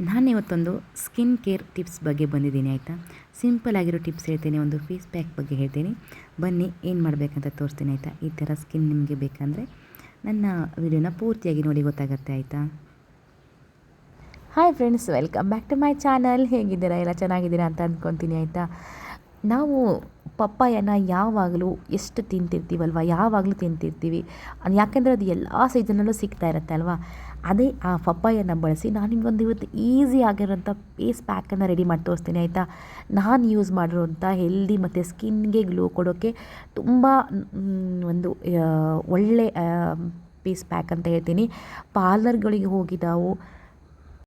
ನಾನಿವತ್ತೊಂದು skin care tips ಬಗ್ಗೆ ಬಂದಿದ್ದೀನಿ ಆಯಿತಾ. ಸಿಂಪಲ್ ಆಗಿರೋ ಟಿಪ್ಸ್ ಹೇಳ್ತೀನಿ, ಒಂದು ಫೇಸ್ ಪ್ಯಾಕ್ ಬಗ್ಗೆ ಹೇಳ್ತೀನಿ. ಬನ್ನಿ ಏನು ಮಾಡಬೇಕಂತ ತೋರಿಸ್ತೀನಿ ಆಯಿತಾ. ಈ ಥರ ಸ್ಕಿನ್ ನಿಮಗೆ ಬೇಕಂದರೆ ನನ್ನ ವಿಡಿಯೋನ ಪೂರ್ತಿಯಾಗಿ ನೋಡಿ, ಗೊತ್ತಾಗುತ್ತೆ ಆಯಿತಾ. Hi friends, welcome back to my channel. ಹೇಗಿದ್ದೀರಾ? ಎಲ್ಲ ಚೆನ್ನಾಗಿದ್ದೀರಾ ಅಂತ ಅಂದ್ಕೊತೀನಿ ಆಯಿತಾ. ನಾವು ಪಪ್ಪಾಯನ ಯಾವಾಗಲೂ ಎಷ್ಟು ತಿಂತಿರ್ತೀವಲ್ವ, ಯಾವಾಗಲೂ ತಿಂತಿರ್ತೀವಿ. ಯಾಕೆಂದರೆ ಅದು ಎಲ್ಲ ಸೀಸನಲ್ಲೂ ಸಿಗ್ತಾ ಇರುತ್ತೆ ಅಲ್ವಾ. ಅದೇ ಆ ಪಪ್ಪಾಯನ ಬಳಸಿ ನಾನು ನಿಮಗೊಂದು ಇವತ್ತು ಈಸಿ ಆಗಿರೋಂಥ ಫೇಸ್ ಪ್ಯಾಕನ್ನು ರೆಡಿ ಮಾಡಿ ತೋರಿಸ್ತೀನಿ ಆಯಿತಾ. ನಾನು ಯೂಸ್ ಮಾಡಿರೋಂಥ ಹೆಲ್ದಿ ಮತ್ತು ಸ್ಕಿನ್ಗೆ ಗ್ಲೋ ಕೊಡೋಕ್ಕೆ ತುಂಬ ಒಂದು ಒಳ್ಳೆ ಫೇಸ್ ಪ್ಯಾಕ್ ಅಂತ ಹೇಳ್ತೀನಿ. ಪಾರ್ಲರ್ಗಳಿಗೆ ಹೋಗಿ ನಾವು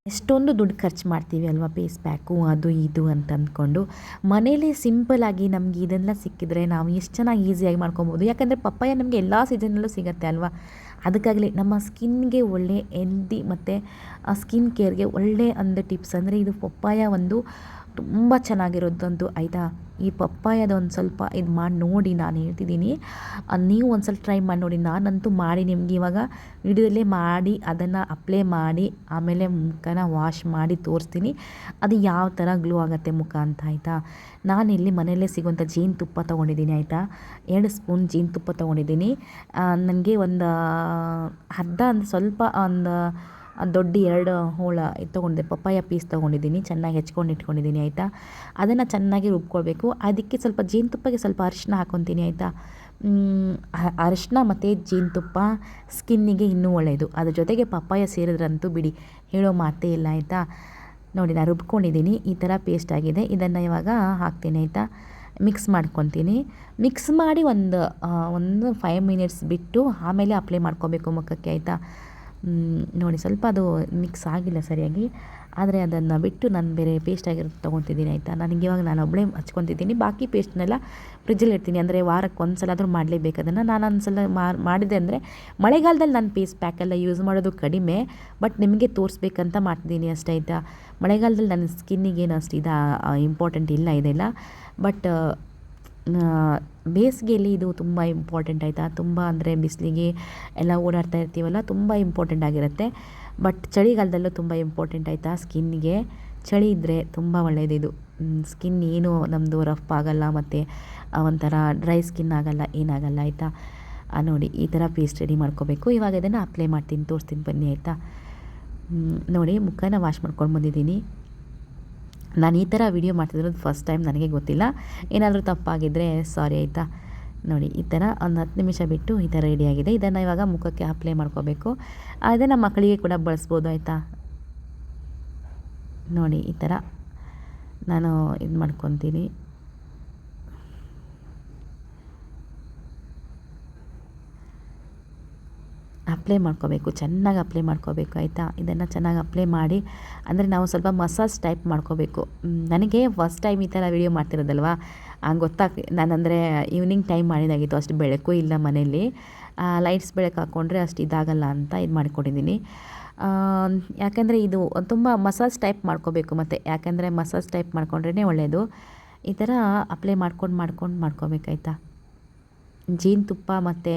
ಎಷ್ಟೊಂದು ದುಡ್ಡು ಖರ್ಚು ಮಾಡ್ತೀವಿ ಅಲ್ವಾ, ಫೇಸ್ ಪ್ಯಾಕು ಅದು ಇದು ಅಂತ ಅಂದ್ಕೊಂಡು ಮನೇಲೇ ಸಿಂಪಲ್ಲಾಗಿ ನಮಗೆ ಇದೆಲ್ಲ ಸಿಕ್ಕಿದ್ರೆ ನಾವು ಎಷ್ಟು ಚೆನ್ನಾಗಿ ಈಸಿಯಾಗಿ ಮಾಡ್ಕೊಬೋದು. ಯಾಕಂದರೆ ಪಪ್ಪಾಯ ನಮಗೆ ಎಲ್ಲ ಸೀಸನಲ್ಲೂ ಸಿಗುತ್ತೆ ಅಲ್ವಾ. ಅದಕ್ಕಾಗಲಿ ನಮ್ಮ ಸ್ಕಿನ್ಗೆ ಒಳ್ಳೆ ಹೆಲ್ದಿ ಮತ್ತು ಸ್ಕಿನ್ ಕೇರ್ಗೆ ಒಳ್ಳೆ ಒಂದು ಟಿಪ್ಸ್ ಅಂದರೆ ಇದು ಪಪ್ಪಾಯ ಒಂದು ತುಂಬ ಚೆನ್ನಾಗಿರೋದಂತೂ ಆಯಿತಾ. ಈ ಪಪ್ಪಾಯದ ಒಂದು ಸ್ವಲ್ಪ ಇದು ಮಾಡಿ ನೋಡಿ, ನಾನು ಹೇಳ್ತಿದ್ದೀನಿ, ನೀವು ಒಂದು ಸ್ವಲ್ಪ ಟ್ರೈ ಮಾಡಿ ನೋಡಿ. ನಾನಂತೂ ಮಾಡಿ ನಿಮಗೆ ಇವಾಗ ವಿಡಿಯೋದಲ್ಲೇ ಮಾಡಿ ಅದನ್ನು ಅಪ್ಲೈ ಮಾಡಿ ಆಮೇಲೆ ಮುಖನ ವಾಶ್ ಮಾಡಿ ತೋರಿಸ್ತೀನಿ ಅದು ಯಾವ ಥರ ಗ್ಲೋ ಆಗುತ್ತೆ ಮುಖ ಅಂತ ಆಯಿತಾ. ನಾನಿಲ್ಲಿ ಮನೆಯಲ್ಲೇ ಸಿಗುವಂಥ ಜೇನುತುಪ್ಪ ತೊಗೊಂಡಿದ್ದೀನಿ ಆಯಿತಾ. 2 ಸ್ಪೂನ್ ಜೇನುತುಪ್ಪ ತೊಗೊಂಡಿದ್ದೀನಿ. ನನಗೆ ಒಂದು ಅರ್ಧ ಸ್ವಲ್ಪ ಒಂದು ದೊಡ್ಡ 2 ಹೋಳ ಇದು ತೊಗೊಂಡಿದ್ದೆ, ಪಪ್ಪಾಯ ಪೀಸ್ ತೊಗೊಂಡಿದ್ದೀನಿ, ಚೆನ್ನಾಗಿ ಹೆಚ್ಕೊಂಡು ಇಟ್ಕೊಂಡಿದ್ದೀನಿ ಆಯಿತಾ. ಅದನ್ನು ಚೆನ್ನಾಗಿ ರುಬ್ಕೊಳ್ಬೇಕು. ಅದಕ್ಕೆ ಸ್ವಲ್ಪ ಜೇನುತುಪ್ಪಗೆ ಸ್ವಲ್ಪ ಅರಿಶಿನ ಹಾಕ್ಕೊತೀನಿ ಆಯಿತಾ. ಅರಿಶಿನ ಮತ್ತು ಜೇನುತುಪ್ಪ ಸ್ಕಿನ್ನಿಗೆ ಇನ್ನೂ ಒಳ್ಳೆಯದು. ಅದ್ರ ಜೊತೆಗೆ ಪಪ್ಪಾಯ ಸೇರಿದ್ರಂತೂ ಬಿಡಿ, ಹೇಳೋ ಮಾತೇ ಇಲ್ಲ ಆಯಿತಾ. ನೋಡಿ, ನಾನು ರುಬ್ಕೊಂಡಿದ್ದೀನಿ, ಈ ಥರ ಪೇಸ್ಟ್ ಆಗಿದೆ. ಇದನ್ನು ಇವಾಗ ಹಾಕ್ತೀನಿ ಆಯಿತಾ. ಮಿಕ್ಸ್ ಮಾಡ್ಕೊತೀನಿ. ಮಿಕ್ಸ್ ಮಾಡಿ ಒಂದು 5 ಮಿನಿಟ್ಸ್ ಬಿಟ್ಟು ಆಮೇಲೆ ಅಪ್ಲೈ ಮಾಡ್ಕೊಬೇಕು ಮುಖಕ್ಕೆ ಆಯಿತಾ. ನೋಡಿ, ಸ್ವಲ್ಪ ಅದು ಮಿಕ್ಸ್ ಆಗಿಲ್ಲ ಸರಿಯಾಗಿ, ಆದರೆ ಅದನ್ನು ಬಿಟ್ಟು ನಾನು ಬೇರೆ ಪೇಸ್ಟ್ ಆಗಿರೋದು ತೊಗೊತಿದ್ದೀನಿ ಆಯಿತಾ. ನನಗೆ ಇವಾಗ ನಾನು ಒಬ್ಬಳೇ ಹಚ್ಕೊತಿದ್ದೀನಿ, ಬಾಕಿ ಪೇಸ್ಟ್ನೆಲ್ಲ ಫ್ರಿಜ್ಜಲ್ಲಿ ಇಡ್ತೀನಿ. ಅಂದರೆ ವಾರಕ್ಕೆ ಒಂದು ಸಲ ಆದರೂ ಮಾಡಲೇಬೇಕು ಅದನ್ನು. ನಾನು ಒಂದು ಸಲ ಮಾಡಿದೆ ಅಂದರೆ ಮಳೆಗಾಲದಲ್ಲಿ ನಾನು ಫೇಸ್ ಪ್ಯಾಕೆಲ್ಲ ಯೂಸ್ ಮಾಡೋದು ಕಡಿಮೆ, ಬಟ್ ನಿಮಗೆ ತೋರಿಸ್ಬೇಕಂತ ಮಾಡ್ತಿದ್ದೀನಿ ಅಷ್ಟೇ ಆಯಿತಾ. ಮಳೆಗಾಲದಲ್ಲಿ ನನ್ನ ಸ್ಕಿನ್ನಿಗೇನು ಅಷ್ಟು ಇಂಪಾರ್ಟೆಂಟ್ ಇಲ್ಲ ಇದೆಲ್ಲ, ಬಟ್ ಬೇಸಿಗೆಯಲ್ಲಿ ಇದು ತುಂಬ ಇಂಪಾರ್ಟೆಂಟ್ ಆಯಿತಾ. ತುಂಬ ಅಂದರೆ ಬಿಸಿಲಿಗೆ ಎಲ್ಲ ಓಡಾಡ್ತಾ ಇರ್ತೀವಲ್ಲ, ತುಂಬ ಇಂಪಾರ್ಟೆಂಟ್ ಆಗಿರುತ್ತೆ. ಬಟ್ ಚಳಿಗಾಲದಲ್ಲೂ ತುಂಬ ಇಂಪಾರ್ಟೆಂಟ್ ಆಯಿತಾ. ಸ್ಕಿನ್ನಿಗೆ ಚಳಿ ಇದ್ದರೆ ತುಂಬ ಒಳ್ಳೆಯದಿದು. ಸ್ಕಿನ್ ಏನೂ ನಮ್ಮದು ರಫ್ ಆಗೋಲ್ಲ ಮತ್ತು ಒಂಥರ ಡ್ರೈ ಸ್ಕಿನ್ ಆಗೋಲ್ಲ, ಏನಾಗಲ್ಲ ಆಯಿತಾ. ನೋಡಿ, ಈ ಥರ ಪೇಸ್ಟ್ ರೆಡಿ ಮಾಡ್ಕೋಬೇಕು. ಇವಾಗ ಇದನ್ನು ಅಪ್ಲೈ ಮಾಡ್ತೀನಿ, ತೋರಿಸ್ತೀನಿ ಬನ್ನಿ ಆಯಿತಾ. ನೋಡಿ, ಮುಖನ ವಾಶ್ ಮಾಡ್ಕೊಂಡು ಬಂದಿದ್ದೀನಿ. ನಾನು ಈ ಥರ ವಿಡಿಯೋ ಮಾಡ್ತಿರೋದು ಫಸ್ಟ್ ಟೈಮ್, ನನಗೆ ಗೊತ್ತಿಲ್ಲ. ಏನಾದರೂ ತಪ್ಪಾಗಿದ್ದರೆ ಸಾರಿ ಆಯಿತಾ. ನೋಡಿ, ಈ ಥರ ಒಂದು 10 ನಿಮಿಷ ಬಿಟ್ಟು ಈ ಥರ ರೆಡಿಯಾಗಿದೆ. ಇದನ್ನು ಇವಾಗ ಮುಖಕ್ಕೆ ಅಪ್ಲೈ ಮಾಡ್ಕೋಬೇಕು. ಅದನ್ನು ಮಕ್ಕಳಿಗೆ ಕೂಡ ಬಳಸ್ಬೋದು ಆಯಿತಾ. ನೋಡಿ, ಈ ಥರ ನಾನು ಇದು ಮಾಡ್ಕೊತೀನಿ. ಅಪ್ಲೈ ಮಾಡ್ಕೋಬೇಕು, ಚೆನ್ನಾಗಿ ಅಪ್ಲೈ ಮಾಡ್ಕೋಬೇಕು ಆಯಿತಾ. ಇದನ್ನು ಚೆನ್ನಾಗಿ ಅಪ್ಲೈ ಮಾಡಿ, ಅಂದರೆ ನಾವು ಸ್ವಲ್ಪ ಮಸಾಜ್ ಟೈಪ್ ಮಾಡ್ಕೋಬೇಕು. ನನಗೆ ಫಸ್ಟ್ ಟೈಮ್ ಈ ಥರ ವಿಡಿಯೋ ಮಾಡ್ತಿರೋದಲ್ವ, ನಾನಂದರೆ ಈವ್ನಿಂಗ್ ಟೈಮ್ ಮಾಡಿದಾಗಿತ್ತು, ಅಷ್ಟು ಬೆಳಕು ಇಲ್ಲ ಮನೆಯಲ್ಲಿ. ಲೈಟ್ಸ್ ಬೆಳಕು ಹಾಕ್ಕೊಂಡ್ರೆ ಅಷ್ಟು ಇದಾಗಲ್ಲ ಅಂತ ಇದು ಮಾಡಿಕೊಟ್ಟಿದ್ದೀನಿ. ಯಾಕೆಂದರೆ ಇದು ತುಂಬ ಮಸಾಜ್ ಟೈಪ್ ಮಾಡ್ಕೋಬೇಕು, ಮತ್ತು ಯಾಕೆಂದರೆ ಮಸಾಜ್ ಟೈಪ್ ಮಾಡ್ಕೊಂಡ್ರೇ ಒಳ್ಳೆಯದು. ಈ ಥರ ಅಪ್ಲೈ ಮಾಡ್ಕೋಬೇಕಾಯ್ತಾ. ಜೇನುತುಪ್ಪ ಮತ್ತು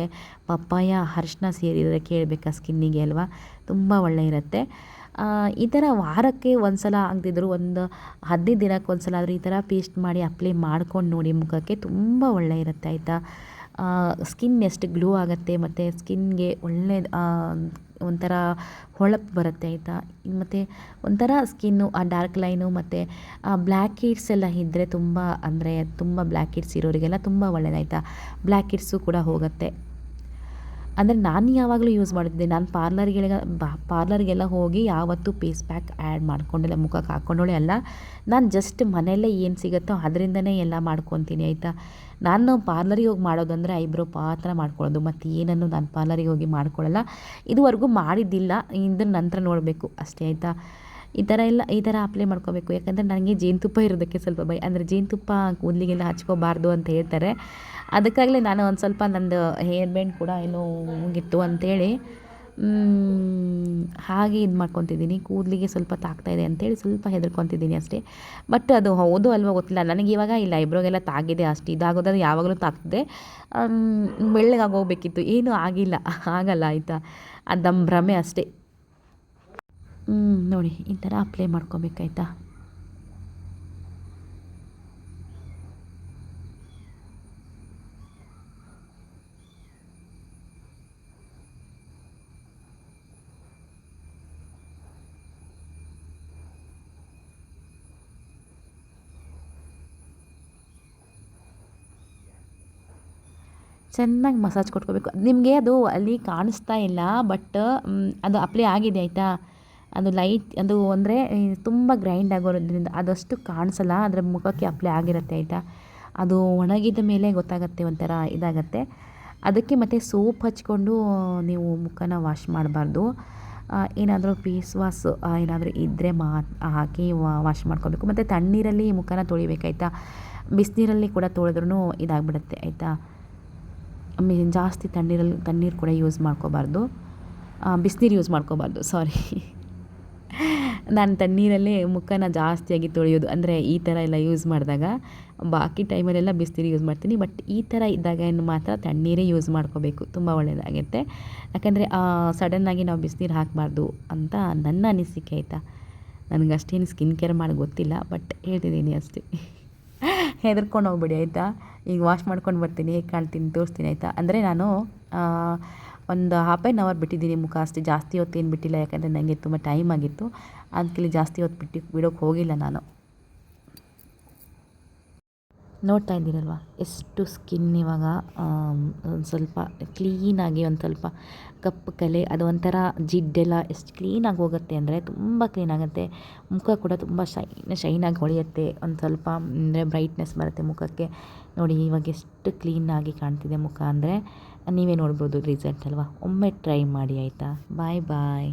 ಪಪ್ಪಾಯ ಅರಿಶಿನ ಸೇರಿದರೆ ಕೇಳಬೇಕಾ ಸ್ಕಿನ್ನಿಗೆ ಅಲ್ವಾ, ತುಂಬ ಒಳ್ಳೆ ಇರುತ್ತೆ. ಈ ಥರ ವಾರಕ್ಕೆ ಒಂದು ಸಲ ಆಗದಿದ್ರು ಒಂದು 15 ದಿನಕ್ಕೆ ಒಂದು ಸಲ ಆದರೂ ಈ ಥರ ಪೇಸ್ಟ್ ಮಾಡಿ ಅಪ್ಲೈ ಮಾಡ್ಕೊಂಡು ನೋಡಿ ಮುಖಕ್ಕೆ, ತುಂಬ ಒಳ್ಳೆ ಇರುತ್ತೆ ಆಯಿತಾ. ಸ್ಕಿನ್ ಎಷ್ಟು ಗ್ಲೋ ಆಗುತ್ತೆ ಮತ್ತು ಸ್ಕಿನ್ಗೆ ಒಳ್ಳೆ ಒಂಥರ ಹೊಳಪು ಬರುತ್ತೆ ಆಯಿತಾ. ಮತ್ತು ಒಂಥರ ಸ್ಕಿನ್ನು ಆ ಡಾರ್ಕ್ ಲೈನು ಮತ್ತು ಬ್ಲ್ಯಾಕ್ ಹೆಡ್ಸ್ ಎಲ್ಲ ಇದ್ದರೆ ತುಂಬ, ಅಂದರೆ ತುಂಬ ಬ್ಲ್ಯಾಕ್ ಹೆಡ್ಸ್ ಇರೋರಿಗೆಲ್ಲ ತುಂಬ ಒಳ್ಳೆಯದಾಯ್ತಾ. ಬ್ಲ್ಯಾಕ್ ಹೆಡ್ಸು ಕೂಡ ಹೋಗುತ್ತೆ. ಅಂದರೆ ನಾನು ಯಾವಾಗಲೂ ಯೂಸ್ ಮಾಡಿದ್ದೆ, ನಾನು ಪಾರ್ಲರ್ಗೆಲ್ಲ ಹೋಗಿ ಯಾವತ್ತೂ ಫೇಸ್ ಪ್ಯಾಕ್ ಆ್ಯಡ್ ಮಾಡ್ಕೊಂಡಿಲ್ಲ, ಮುಖಕ್ಕೆ ಹಾಕ್ಕೊಂಡೋಳೆ ಅಲ್ಲ. ನಾನು ಜಸ್ಟ್ ಮನೆಯಲ್ಲೇ ಏನು ಸಿಗುತ್ತೋ ಅದರಿಂದನೇ ಎಲ್ಲ ಮಾಡ್ಕೊತೀನಿ ಆಯಿತಾ. ನಾನು ಪಾರ್ಲರಿಗೆ ಹೋಗಿ ಮಾಡೋದಂದರೆ ಐಬ್ರೋ ಮಾತ್ರ ಮಾಡ್ಕೊಳ್ಳೋದು, ಮತ್ತು ಏನನ್ನು ನಾನು ಪಾರ್ಲರಿಗೆ ಹೋಗಿ ಮಾಡ್ಕೊಳ್ಳಲ್ಲ, ಇದುವರೆಗೂ ಮಾಡಿದ್ದಿಲ್ಲ. ಇದರ ನಂತರ ನೋಡಬೇಕು ಅಷ್ಟೇ ಆಯಿತಾ. ಈ ಥರ ಅಪ್ಲೈ ಮಾಡ್ಕೋಬೇಕು. ಯಾಕಂದರೆ ನನಗೆ ಜೇನುತುಪ್ಪ ಇರೋದಕ್ಕೆ ಸ್ವಲ್ಪ ಭಯ, ಅಂದರೆ ಜೇನುತುಪ್ಪ ಕೂದಲಿಗೆಲ್ಲ ಹಚ್ಕೋಬಾರ್ದು ಅಂತ ಹೇಳ್ತಾರೆ. ಅದಕ್ಕಾಗಲೇ ನಾನು ಒಂದು ಸ್ವಲ್ಪ ನಂದು ಹೇರ್ ಬ್ಯಾಂಡ್ ಕೂಡ ಏನೋ ಹೋಗಿತ್ತು ಅಂಥೇಳಿ ಹಾಗೆ ಇದು ಮಾಡ್ಕೊತಿದ್ದೀನಿ. ಕೂದಲಿಗೆ ಸ್ವಲ್ಪ ತಾಗ್ತಾಯಿದೆ ಅಂಥೇಳಿ ಸ್ವಲ್ಪ ಹೆದರ್ಕೊತಿದ್ದೀನಿ ಅಷ್ಟೇ. ಬಟ್ ಅದು ಹೌದು ಅಲ್ವಾ ಗೊತ್ತಿಲ್ಲ ನನಗೆ. ಇವಾಗ ಇಲ್ಲ, ಐಬ್ರೋಗೆಲ್ಲ ತಾಗಿದೆ, ಅಷ್ಟು ಇದಾಗೋದಾದ್ರೆ ಯಾವಾಗಲೂ ತಾಗ್ತದೆ. ಬೆಳ್ಳಗಾಗೋಗ್ಬೇಕಿತ್ತು, ಏನೂ ಆಗಲ್ಲ ಆಯಿತಾ. ಅದು ನಮ್ಮ ಭ್ರಮೆ ಅಷ್ಟೇ. ನೋಡಿ ಈ ಥರ ಅಪ್ಲೈ ಮಾಡ್ಕೊಬೇಕಾಯ್ತಾ. ಚೆನ್ನಾಗಿ ಮಸಾಜ್ ಕೊಟ್ಕೋಬೇಕು. ನಿಮಗೆ ಅದು ಅಲ್ಲಿ ಕಾಣಿಸ್ತಾ ಇಲ್ಲ, ಬಟ್ ಅದು ಅಪ್ಲೈ ಆಗಿದೆ ಆಯಿತಾ. ಅದು ಲೈಟ್ ಅದು ಅಂದರೆ ತುಂಬ ಗ್ರೈಂಡ್ ಆಗೋದ್ರಿಂದ ಅದಷ್ಟು ಕಾಣಿಸಲ್ಲ, ಅದರ ಮುಖಕ್ಕೆ ಅಪ್ಲೈ ಆಗಿರುತ್ತೆ ಆಯಿತಾ. ಅದು ಒಣಗಿದ ಮೇಲೆ ಗೊತ್ತಾಗುತ್ತೆ, ಒಂಥರ ಇದಾಗತ್ತೆ. ಅದಕ್ಕೆ ಮತ್ತು ಸೋಪ್ ಹಚ್ಕೊಂಡು ನೀವು ಮುಖನ ವಾಶ್ ಮಾಡಬಾರ್ದು. ಏನಾದರೂ ಫೇಸ್ ವಾಶ್ ಏನಾದರೂ ಇದ್ದರೆ ಹಾಕಿ ವಾಶ್ ಮಾಡ್ಕೋಬೇಕು. ಮತ್ತು ತಣ್ಣೀರಲ್ಲಿ ಮುಖನ ತೊಳಿಬೇಕಾಯ್ತಾ. ಬಿಸಿನೀರಲ್ಲಿ ಕೂಡ ತೊಳೆದ್ರೂ ಇದಾಗ್ಬಿಡುತ್ತೆ ಆಯಿತಾ. ಜಾಸ್ತಿ ತಣ್ಣೀರು ಕೂಡ ಯೂಸ್ ಮಾಡ್ಕೋಬಾರ್ದು, ಬಿಸಿನೀರು ಯೂಸ್ ಮಾಡ್ಕೋಬಾರ್ದು, ಸಾರಿ. ನಾನು ತಣ್ಣೀರಲ್ಲೇ ಮುಖನ ಜಾಸ್ತಿಯಾಗಿ ತೊಳೆಯೋದು. ಅಂದರೆ ಈ ಥರ ಎಲ್ಲ ಯೂಸ್ ಮಾಡಿದಾಗ, ಬಾಕಿ ಟೈಮಲ್ಲೆಲ್ಲ ಬಿಸಿನೀರು ಯೂಸ್ ಮಾಡ್ತೀನಿ, ಬಟ್ ಈ ಥರ ಇದ್ದಾಗ ಮಾತ್ರ ತಣ್ಣೀರೇ ಯೂಸ್ ಮಾಡ್ಕೋಬೇಕು, ತುಂಬ ಒಳ್ಳೆಯದಾಗುತ್ತೆ. ಯಾಕಂದರೆ ಸಡನ್ನಾಗಿ ನಾವು ಬಿಸಿನೀರು ಹಾಕಬಾರ್ದು ಅಂತ ನನ್ನ ಅನಿಸಿಕೆ ಆಯಿತಾ. ನನಗೆ ಅಷ್ಟೇನು ಸ್ಕಿನ್ ಕೇರ್ ಮಾಡಿ ಗೊತ್ತಿಲ್ಲ, ಬಟ್ ಹೇಳ್ತಿದ್ದೀನಿ ಅಷ್ಟೇ. ಹೆದರ್ಕೊಂಡು ಹೋಗ್ಬೇಡಿ ಆಯಿತಾ. ಈಗ ವಾಶ್ ಮಾಡ್ಕೊಂಡು ಬರ್ತೀನಿ, ಹೇಗೆ ಕಾಣ್ತೀನಿ ತೋರಿಸ್ತೀನಿ ಆಯಿತಾ. ಅಂದರೆ ನಾನು ಒಂದು ಹಾಫ್ ಆನ್ ಅವರ್ ಬಿಟ್ಟಿದ್ದೀನಿ ಮುಖ ಅಷ್ಟೇ, ಜಾಸ್ತಿ ಹೊತ್ತೇನು ಬಿಟ್ಟಿಲ್ಲ. ಯಾಕಂದರೆ ನನಗೆ ತುಂಬ ಟೈಮ್ ಆಗಿತ್ತು, ಅದಕ್ಕೆ ಜಾಸ್ತಿ ಹೊತ್ತು ಬಿಡೋಕ್ಕೆ ಹೋಗಿಲ್ಲ ನಾನು. ನೋಡ್ತಾ ಇದ್ದೀರಲ್ವ ಎಷ್ಟು ಸ್ಕಿನ್ ಇವಾಗ ಒಂದು ಸ್ವಲ್ಪ ಕ್ಲೀನಾಗಿ, ಒಂದು ಸ್ವಲ್ಪ ಕಪ್ಪು ಕಲೆ, ಅದು ಒಂಥರ ಜಿಡ್ಡೆಲ್ಲ ಎಷ್ಟು ಕ್ಲೀನಾಗಿ ಹೋಗುತ್ತೆ ಅಂದರೆ ತುಂಬ ಕ್ಲೀನಾಗುತ್ತೆ. ಮುಖ ಕೂಡ ತುಂಬ ಶೈನಾಗಿ ಹೊಳೆಯುತ್ತೆ, ಒಂದು ಸ್ವಲ್ಪ ಅಂದರೆ ಬ್ರೈಟ್ನೆಸ್ ಬರುತ್ತೆ ಮುಖಕ್ಕೆ. ನೋಡಿ ಇವಾಗ ಎಷ್ಟು ಕ್ಲೀನಾಗಿ ಕಾಣ್ತಿದೆ ಮುಖ ಅಂದರೆ ನೀವೇ ನೋಡ್ಬೋದು ರಿಸಲ್ಟ್ ಅಲ್ವಾ. ಒಮ್ಮೆ ಟ್ರೈ ಮಾಡಿ ಆಯಿತಾ. ಬಾಯ್ ಬಾಯ್.